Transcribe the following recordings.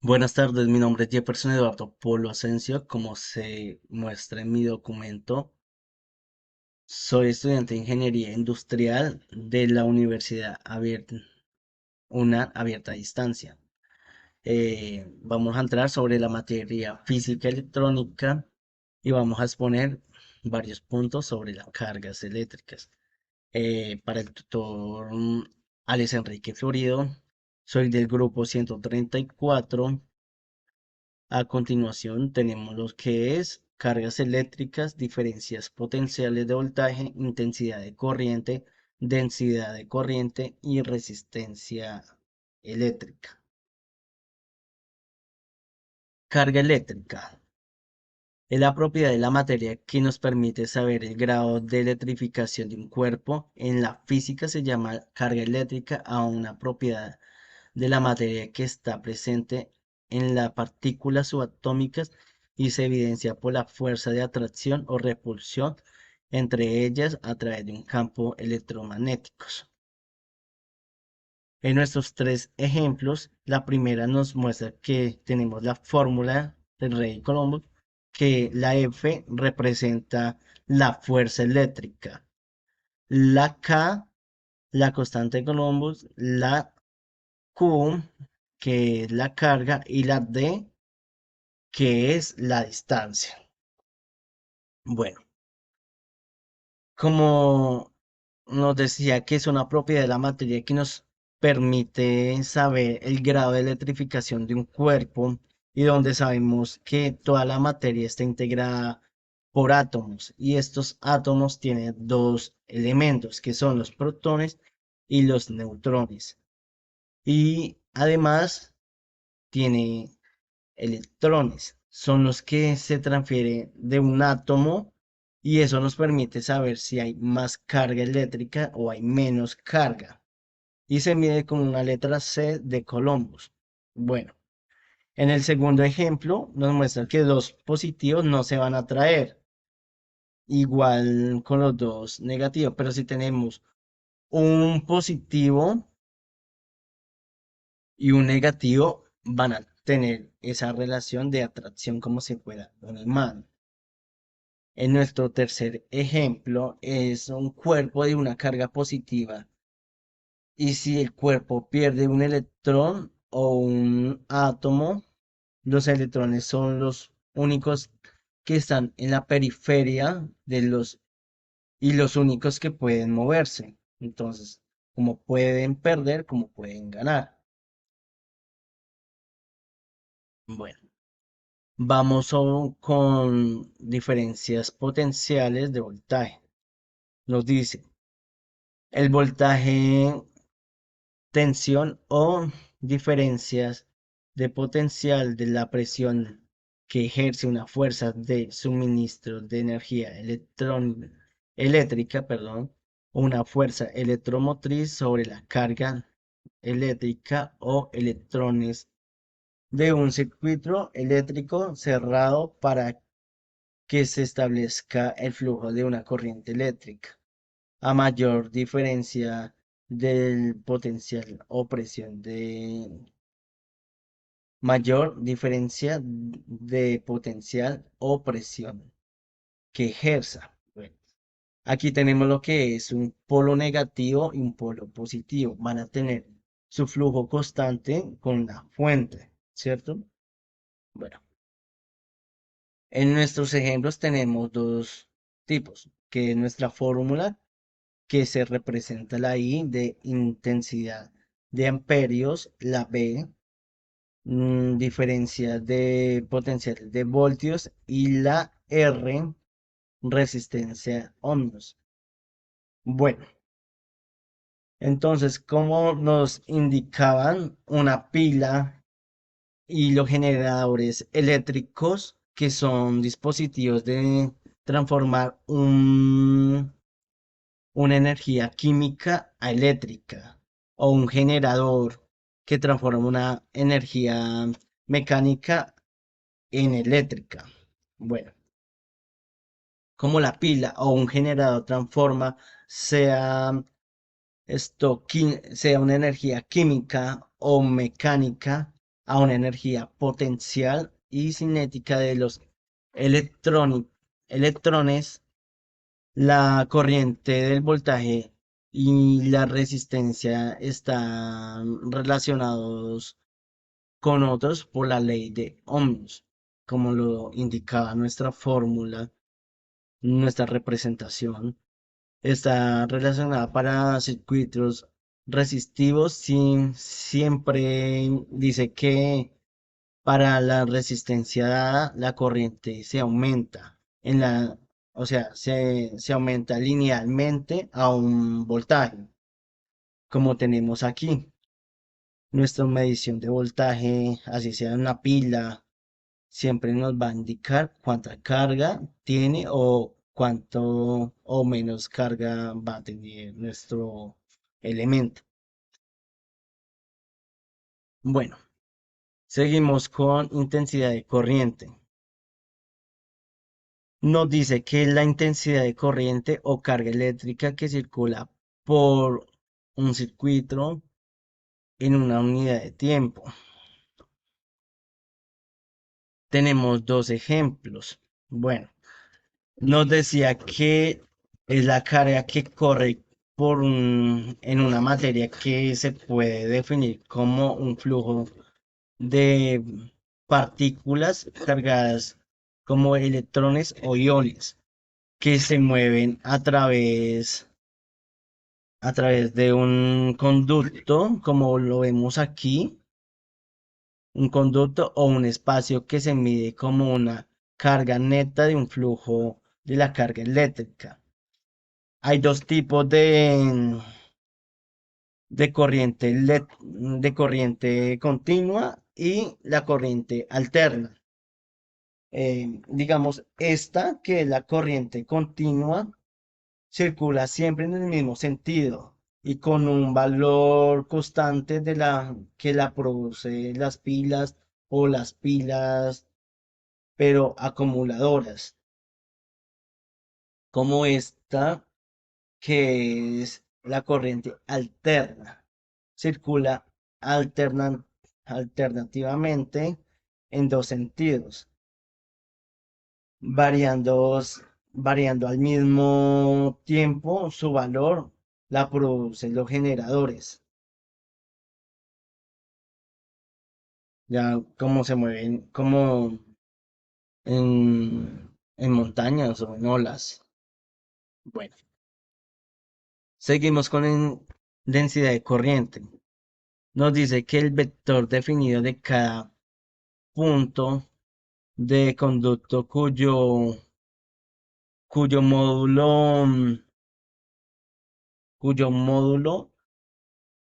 Buenas tardes, mi nombre es Jefferson Eduardo Polo Asensio. Como se muestra en mi documento, soy estudiante de Ingeniería Industrial de la Universidad Abierta, una abierta a distancia. Vamos a entrar sobre la materia física electrónica y vamos a exponer varios puntos sobre las cargas eléctricas. Para el tutor Alex Enrique Florido, soy del grupo 134. A continuación tenemos lo que es cargas eléctricas, diferencias potenciales de voltaje, intensidad de corriente, densidad de corriente y resistencia eléctrica. Carga eléctrica es la propiedad de la materia que nos permite saber el grado de electrificación de un cuerpo. En la física se llama carga eléctrica a una propiedad de la materia que está presente en las partículas subatómicas y se evidencia por la fuerza de atracción o repulsión entre ellas a través de un campo electromagnético. En nuestros tres ejemplos, la primera nos muestra que tenemos la fórmula del rey Colombo, que la F representa la fuerza eléctrica, la K, la constante de Colombo, la Q, que es la carga, y la D, que es la distancia. Bueno, como nos decía que es una propiedad de la materia que nos permite saber el grado de electrificación de un cuerpo y donde sabemos que toda la materia está integrada por átomos y estos átomos tienen dos elementos que son los protones y los neutrones. Y además tiene electrones, son los que se transfieren de un átomo y eso nos permite saber si hay más carga eléctrica o hay menos carga. Y se mide con una letra C de Columbus. Bueno, en el segundo ejemplo nos muestra que dos positivos no se van a atraer, igual con los dos negativos, pero si tenemos un positivo y un negativo, van a tener esa relación de atracción como si fuera un imán. En nuestro tercer ejemplo es un cuerpo de una carga positiva y si el cuerpo pierde un electrón o un átomo, los electrones son los únicos que están en la periferia de los y los únicos que pueden moverse. Entonces, como pueden perder, como pueden ganar. Bueno, con diferencias potenciales de voltaje. Nos dice el voltaje, tensión o diferencias de potencial de la presión que ejerce una fuerza de suministro de energía eléctrica, perdón, o una fuerza electromotriz sobre la carga eléctrica o electrones de un circuito eléctrico cerrado para que se establezca el flujo de una corriente eléctrica. A mayor diferencia del potencial o presión de mayor diferencia de potencial o presión que ejerza. Bueno, aquí tenemos lo que es un polo negativo y un polo positivo. Van a tener su flujo constante con la fuente, ¿cierto? Bueno, en nuestros ejemplos tenemos dos tipos, que es nuestra fórmula que se representa la I de intensidad de amperios, la B, diferencia de potencial de voltios y la R, resistencia ohmios. Bueno, entonces, como nos indicaban una pila y los generadores eléctricos, que son dispositivos de transformar una energía química a eléctrica o un generador que transforma una energía mecánica en eléctrica. Bueno, como la pila o un generador transforma sea sea una energía química o mecánica a una energía potencial y cinética de los electroni- electrones. La corriente del voltaje y la resistencia están relacionados con otros por la ley de Ohms, como lo indicaba nuestra fórmula, nuestra representación. Está relacionada para circuitos resistivos, siempre dice que para la resistencia dada, la corriente se aumenta o sea, se aumenta linealmente a un voltaje, como tenemos aquí. Nuestra medición de voltaje, así sea en una pila, siempre nos va a indicar cuánta carga tiene o cuánto o menos carga va a tener nuestro elemento. Bueno, seguimos con intensidad de corriente. Nos dice que la intensidad de corriente o carga eléctrica que circula por un circuito en una unidad de tiempo. Tenemos dos ejemplos. Bueno, nos decía que es la carga que corre en una materia que se puede definir como un flujo de partículas cargadas como electrones o iones que se mueven a través de un conducto, como lo vemos aquí, un conducto o un espacio que se mide como una carga neta de un flujo de la carga eléctrica. Hay dos tipos de corriente continua y la corriente alterna. Digamos, esta que es la corriente continua circula siempre en el mismo sentido y con un valor constante de la que la produce las pilas o las pilas, pero acumuladoras, como esta que es la corriente alterna. Circula alterna- alternativamente en dos sentidos, variando, variando al mismo tiempo su valor, la producen los generadores. Ya como se mueven, como en montañas o en olas. Bueno, seguimos con densidad de corriente. Nos dice que el vector definido de cada punto de conducto cuyo módulo, cuyo módulo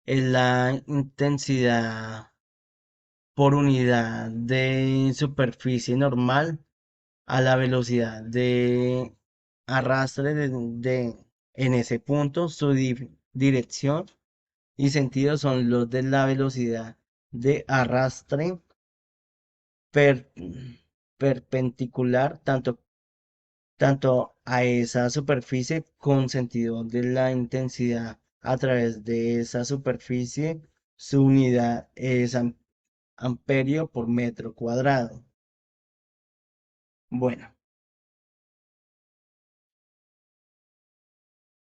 es la intensidad por unidad de superficie normal a la velocidad de arrastre en ese punto, su dirección y sentido son los de la velocidad de arrastre per- perpendicular tanto a esa superficie con sentido de la intensidad a través de esa superficie. Su unidad es amperio por metro cuadrado. Bueno,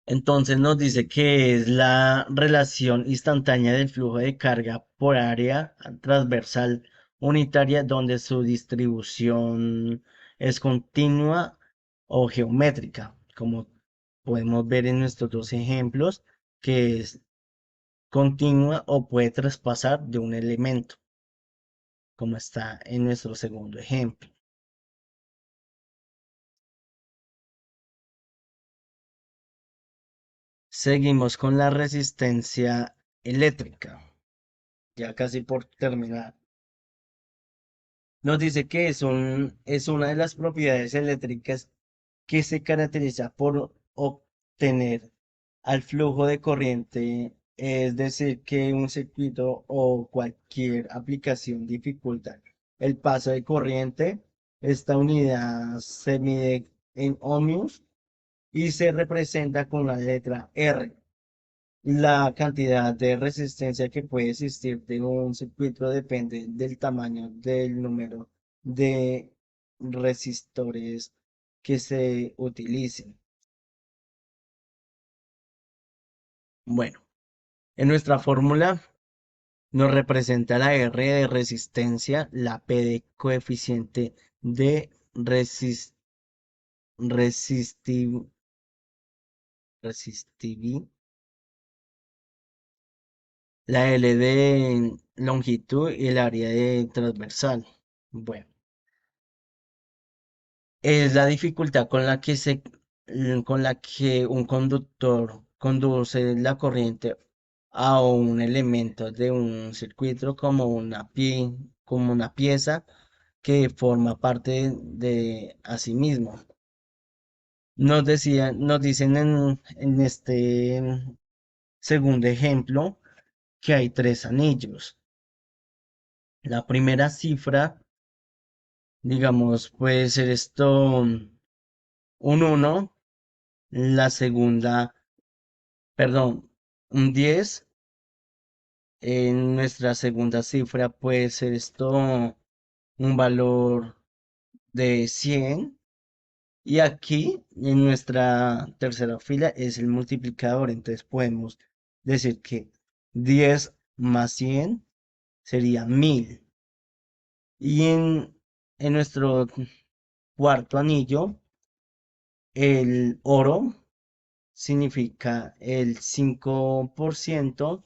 entonces nos dice que es la relación instantánea del flujo de carga por área transversal unitaria donde su distribución es continua o geométrica, como podemos ver en nuestros dos ejemplos, que es continua o puede traspasar de un elemento, como está en nuestro segundo ejemplo. Seguimos con la resistencia eléctrica, ya casi por terminar. Nos dice que es una de las propiedades eléctricas que se caracteriza por obtener al flujo de corriente, es decir, que un circuito o cualquier aplicación dificulta el paso de corriente. Esta unidad se mide en ohmios y se representa con la letra R. La cantidad de resistencia que puede existir de un circuito depende del tamaño del número de resistores que se utilicen. Bueno, en nuestra fórmula nos representa la R de resistencia, la P de coeficiente de resistiv- resistivi, la L de longitud y el área de transversal. Bueno, es la dificultad con la que un conductor conduce la corriente a un elemento de un circuito como como una pieza que forma parte de a sí mismo. Nos dicen en este segundo ejemplo que hay tres anillos. La primera cifra, digamos, puede ser esto un uno. La segunda, perdón, un 10. En nuestra segunda cifra puede ser esto un valor de 100. Y aquí en nuestra tercera fila es el multiplicador. Entonces podemos decir que 10 más 100 sería 1000. Y en nuestro cuarto anillo, el oro significa el 5%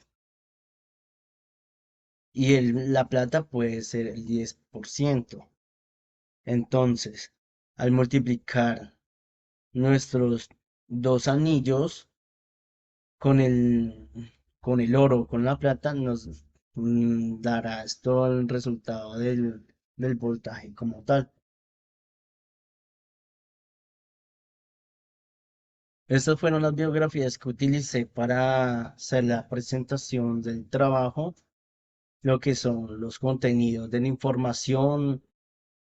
y la plata puede ser el 10%. Entonces, al multiplicar nuestros dos anillos con con el oro, con la plata, nos dará esto el resultado del voltaje como tal. Estas fueron las biografías que utilicé para hacer la presentación del trabajo, lo que son los contenidos de la información,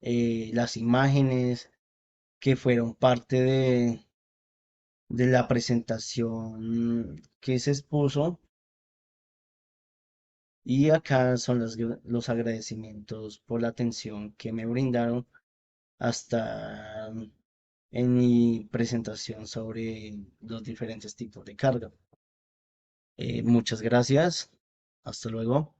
las imágenes que fueron parte de la presentación que se expuso. Y acá son los agradecimientos por la atención que me brindaron hasta en mi presentación sobre los diferentes tipos de carga. Muchas gracias. Hasta luego.